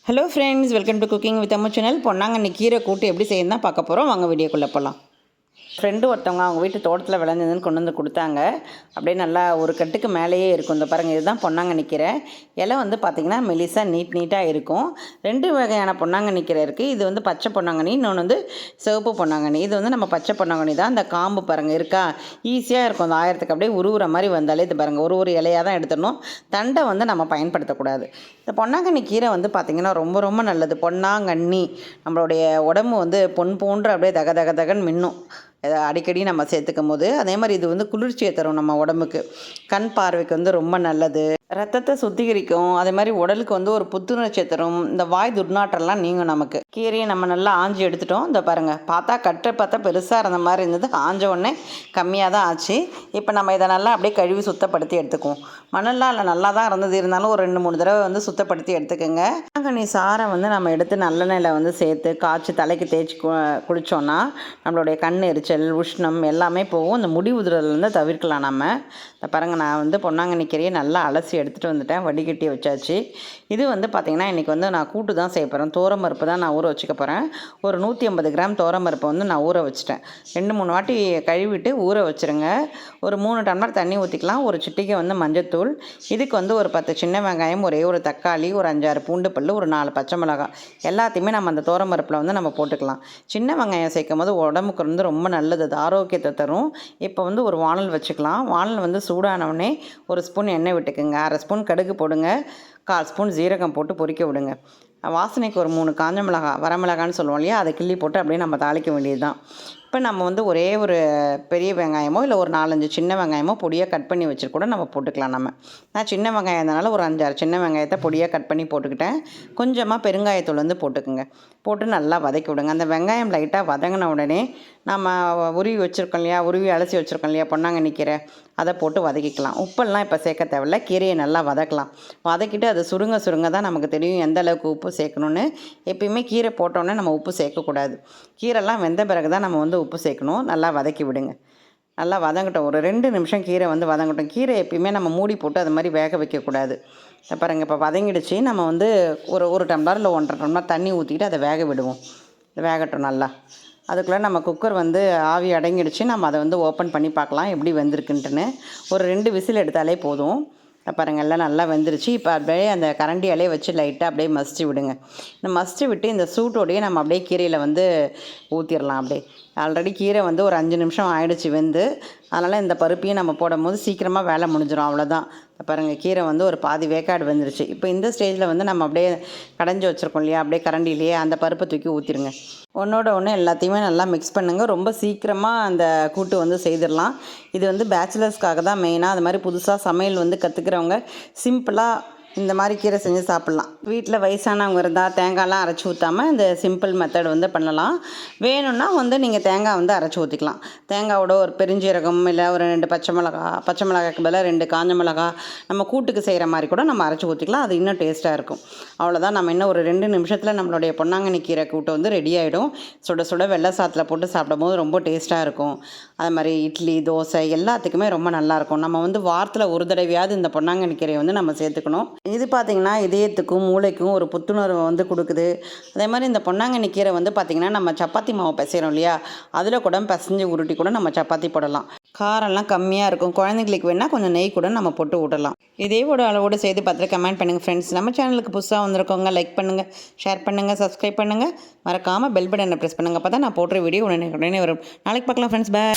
Hello friends, welcome to cooking with Ammu channel. பொன்னாங்கண்ணி கீரை கூட்டு எப்படி செய்யணும் பார்க்க போகிறோம். வாங்க வீடியோக்குள்ளே போகலாம். ஃப்ரெண்டு ஒருத்தவங்க அவங்க வீட்டு தோட்டத்தில் விளைஞ்சதுன்னு கொண்டு வந்து கொடுத்தாங்க. அப்படியே நல்லா ஒரு கட்டுக்கு மேலேயே இருக்கும். இந்த பாருங்கள், இதுதான் பொன்னாங்கண்ணி கீரை. இலை வந்து பார்த்திங்கன்னா மெலிசாக நீட்டாக இருக்கும். 2 வகையான பொன்னாங்கண்ணி கீரை இருக்குது. இது வந்து பச்சை பொன்னாங்கண்ணி, இன்னொன்று வந்து சிவப்பு பொன்னாங்கண்ணி. இது வந்து நம்ம பச்சை பொன்னாங்கண்ணி தான். அந்த காம்பு பாருங்கள் இருக்கா, ஈஸியாக இருக்கும். அந்த ஆயிரத்துக்கு அப்படியே உருவுற மாதிரி வந்தாலே இது பாருங்கள், ஒரு இலையாக தான் எடுத்துடணும். தண்டை வந்து நம்ம பயன்படுத்தக்கூடாது. இந்த பொன்னாங்கண்ணி கீரை வந்து பார்த்திங்கன்னா ரொம்ப நல்லது. பொன்னாங்கண்ணி நம்மளுடைய உடம்பு வந்து பொன் போன்று அப்படியே தகன்னு மின்னும். அடிக்கடி நம்ம சேர்த்துக்கும் போது அதே மாதிரி இது வந்து குளிர்ச்சியை தரும் நம்ம உடம்புக்கு. கண் பார்வைக்கு வந்து ரொம்ப நல்லது. ரத்தத்தை சுத்திகரிக்கும். அதே மாதிரி உடலுக்கு வந்து ஒரு புத்துணர்ச்சியை தரும். இந்த வாய் துர்நாற்றம்லாம் நீங்கும். நமக்கு கீரையை நம்ம நல்லா ஆஞ்சி எடுத்துட்டோம். இந்த பாருங்கள், பார்த்தா பெருசாக இருந்த மாதிரி இருந்தது. ஆஞ்ச உடனே கம்மியாக தான் ஆச்சு. இப்போ நம்ம இதை நல்லா அப்படியே கழுவி சுத்தப்படுத்தி எடுத்துக்குவோம். மணல்லாம் இல்லை, நல்லா தான் இருந்தது. இருந்தாலும் ஒரு 2-3 தடவை வந்து சுத்தப்படுத்தி எடுத்துக்கோங்க. பொன்னாங்கண்ணி சாரை வந்து நம்ம எடுத்து நல்லெண்ணெயில் வந்து சேர்த்து காய்ச்சி தலைக்கு தேய்ச்சி குளித்தோன்னா நம்மளுடைய கண் எரிச்சல், உஷ்ணம் எல்லாமே போகும். இந்த முடி உதிரலேருந்து தவிர்க்கலாம் நம்ம. இந்த பாருங்கள், நான் வந்து பொன்னாங்கண்ணி கீரையை நல்லா அலசி எடுத்துகிட்டு வந்துட்டேன். வடிகட்டி வச்சாச்சு. இது வந்து பார்த்திங்கன்னா இன்றைக்கி வந்து நான் கூட்டு தான் செய்ய போகிறேன். தோரம்பருப்பு தான் நான் ஊற வச்சுக்க போகிறேன். ஒரு 150 கிராம் தோரம்பருப்பை வந்து நான் ஊற வச்சுட்டேன். 2-3 வாட்டி கழுவிட்டு ஊற வச்சுருங்க. ஒரு 3 டம்ளர் தண்ணி ஊற்றிக்கலாம். ஒரு சிட்டிகை வந்து மஞ்சத்தூள். இதுக்கு வந்து ஒரு 10 சின்ன வெங்காயம், ஒரே ஒரு தக்காளி, ஒரு 5-6 பூண்டு பல், ஒரு 4 பச்சை மிளகாய் எல்லாத்தையுமே நம்ம அந்த தோரம்பருப்பில் வந்து நம்ம போட்டுக்கலாம். சின்ன வெங்காயம் சேர்க்கும் போது உடம்புக்கு வந்து ரொம்ப நல்லது. அது ஆரோக்கியத்தை தரும். இப்போ வந்து ஒரு வானல் வச்சுக்கலாம். வானல் வந்து சூடானவுடனே ஒரு ஸ்பூன் எண்ணெய் விட்டுக்குங்க. 1/2 ஸ்பூன் கடுகு போடுங்க. 1/4 ஸ்பூன் ஜீரகம் போட்டு பொரிக்க விடுங்க. வாசனைக்கு ஒரு 3 காஞ்ச மிளகாய், வரமிளகான்னு சொல்லுவோம் இல்லையா, அதை கிள்ளி போட்டு அப்படியே நம்ம தாளிக்க வேண்டியது தான். இப்போ நம்ம வந்து ஒரே ஒரு பெரிய வெங்காயமோ இல்லை ஒரு 4-5 சின்ன வெங்காயமோ பொடியாக கட் பண்ணி வச்சுட்டு கூட நம்ம போட்டுக்கலாம். நான் சின்ன வெங்காயம் இருந்தனால ஒரு 5-6 சின்ன வெங்காயத்தை பொடியாக கட் பண்ணி போட்டுக்கிட்டேன். கொஞ்சமாக பெருங்காயத்தூள் வந்து போட்டுக்குங்க. போட்டு நல்லா வதக்கி விடுங்க. அந்த வெங்காயம் லைட்டாக வதங்கின உடனே நம்ம உருவி வச்சுருக்கோம் இல்லையா, உருவி அலசி வச்சுருக்கோம் இல்லையா பொன்னாங்கண்ணி கீரை, அதை போட்டு வதக்கிக்கலாம். உப்பெல்லாம் இப்போ சேர்க்க தேவையில்ல. கீரையை நல்லா வதக்கலாம். வதக்கிட்டு அது சுருங்க தான் நமக்கு தெரியும் எந்த அளவுக்கு உப்பு சேர்க்கணுன்னு. எப்பயுமே கீரை போட்டோன்னே நம்ம உப்பு சேர்க்கக்கூடாது. கீரைலாம் வெந்த பிறகு தான் நம்ம வந்து உப்பு சேர்க்கணும். நல்லா வதக்கி விடுங்க. நல்லா வதங்கட்டும். ஒரு 2 நிமிஷம் கீரை வந்து வதங்கட்டும். கீரை எப்பயுமே நம்ம மூடி போட்டு அது மாதிரி வேக வைக்கக்கூடாது. பாருங்கள், இப்போ வதங்கிடுச்சு. நம்ம வந்து ஒரு டம்ளர் இல்லை 1.5 டம்ளர் தண்ணி ஊற்றிட்டு அதை வேக விடுவோம். வேகட்டும் நல்லா. அதுக்குள்ளே நம்ம குக்கர் வந்து ஆவி அடங்கிடுச்சு. நம்ம அதை வந்து ஓப்பன் பண்ணி பார்க்கலாம் எப்படி வெந்திருக்குன்ட்டுன்னு. ஒரு 2 விசில் எடுத்தாலே போதும். பாருங்கள், எல்லாம் நல்லா வெந்துருச்சு. இப்போ அப்படியே அந்த கரண்டியாலே வச்சு லைட்டாக அப்படியே மசிச்சு விடுங்க. இந்த மசிச்சு விட்டு இந்த சூட்டோடையே நம்ம அப்படியே கீரையில் வந்து ஊற்றிடலாம். அப்படியே ஆல்ரெடி கீரை வந்து ஒரு 5 நிமிஷம் ஆகிடுச்சு வெந்து. அதனால் இந்த பருப்பையும் நம்ம போடும் போது சீக்கிரமாக வேலை முடிஞ்சிடும். அவ்வளோதான். பாருங்கள், கீரை வந்து ஒரு பாதி வேக்காடு வந்துருச்சு. இப்போ இந்த ஸ்டேஜில் வந்து நம்ம அப்படியே கடைஞ்சி வச்சுருக்கோம் இல்லையா, அப்படியே கரண்டிலேயே அந்த பருப்பை தூக்கி ஊற்றிடுங்க. ஒன்றோட ஒன்று எல்லாத்தையுமே நல்லா மிக்ஸ் பண்ணுங்கள். ரொம்ப சீக்கிரமாக அந்த கூட்டு வந்து செய்திடலாம். இது வந்து பேச்சுலர்ஸ்க்காக தான் மெயினாக. அது மாதிரி புதுசாக சமையல் வந்து கற்றுக்கிறவங்க சிம்பிளாக இந்த மாதிரி கீரை செஞ்சு சாப்பிட்லாம். வீட்டில் வயசானவங்க இருந்தால் தேங்காய்லாம் அரைச்சி ஊற்றாமல் இந்த சிம்பிள் மெத்தட் வந்து பண்ணலாம். வேணும்னா வந்து நீங்கள் தேங்காய் வந்து அரைச்சி ஊற்றிக்கலாம். தேங்காயோட ஒரு பெருஞ்சீரகம் இல்லை ஒரு 2 பச்சை மிளகாய்க்கு பதிலாக 2 காஞ்ச மிளகாய் நம்ம கூட்டுக்கு செய்கிற மாதிரி கூட நம்ம அரைச்சி ஊற்றிக்கலாம். அது இன்னும் டேஸ்ட்டாக இருக்கும். அவ்வளோதான். நம்ம இன்னும் ஒரு 2 நிமிஷத்தில் நம்மளுடைய பொன்னாங்கண்ணி கீரை கூட்டு வந்து ரெடி ஆகிடும். சுட வெள்ளை சாத்தில் போட்டு சாப்பிடும் போது ரொம்ப டேஸ்ட்டாக இருக்கும். அது மாதிரி இட்லி, தோசை எல்லாத்துக்குமே ரொம்ப நல்லாயிருக்கும். நம்ம வந்து வாரத்தில் ஒரு தடவையாவது இந்த பொன்னாங்கண்ணி கீரையை வந்து நம்ம சேர்த்துக்கணும். இது பார்த்திங்கன்னா இதயத்துக்கும் மூளைக்கும் ஒரு புத்துணர்வு வந்து கொடுக்குது. அதே மாதிரி இந்த பொன்னாங்கண்ணி கீரை வந்து பார்த்திங்கன்னா நம்ம சப்பாத்தி மாவு பிசைகிறோம் இல்லையா, அதில் கூட பிசைஞ்சு உருட்டி கூட நம்ம சப்பாத்தி போடலாம். காரம்லாம் கம்மியாக இருக்கும். குழந்தைங்களுக்கு வேணால் கொஞ்சம் நெய் கூட நம்ம போட்டு விடலாம். இதே ஒரு அளவோடு செய்து பார்த்துட்டு கமெண்ட் பண்ணுங்கள் ஃப்ரெண்ட்ஸ். நம்ம சேனலுக்கு புதுசாக வந்திருக்கவங்க லைக் பண்ணுங்கள், ஷேர் பண்ணுங்கள், சப்ஸ்கிரைப் பண்ணுங்கள். மறக்காமல் பெல் பட்டனை ப்ரெஸ் பண்ணுங்கள். அப்போ தான் நான் போடுற வீடியோ உடனே வரும். நாளைக்கு பார்க்கலாம் ஃப்ரெண்ட்ஸ். பாய்.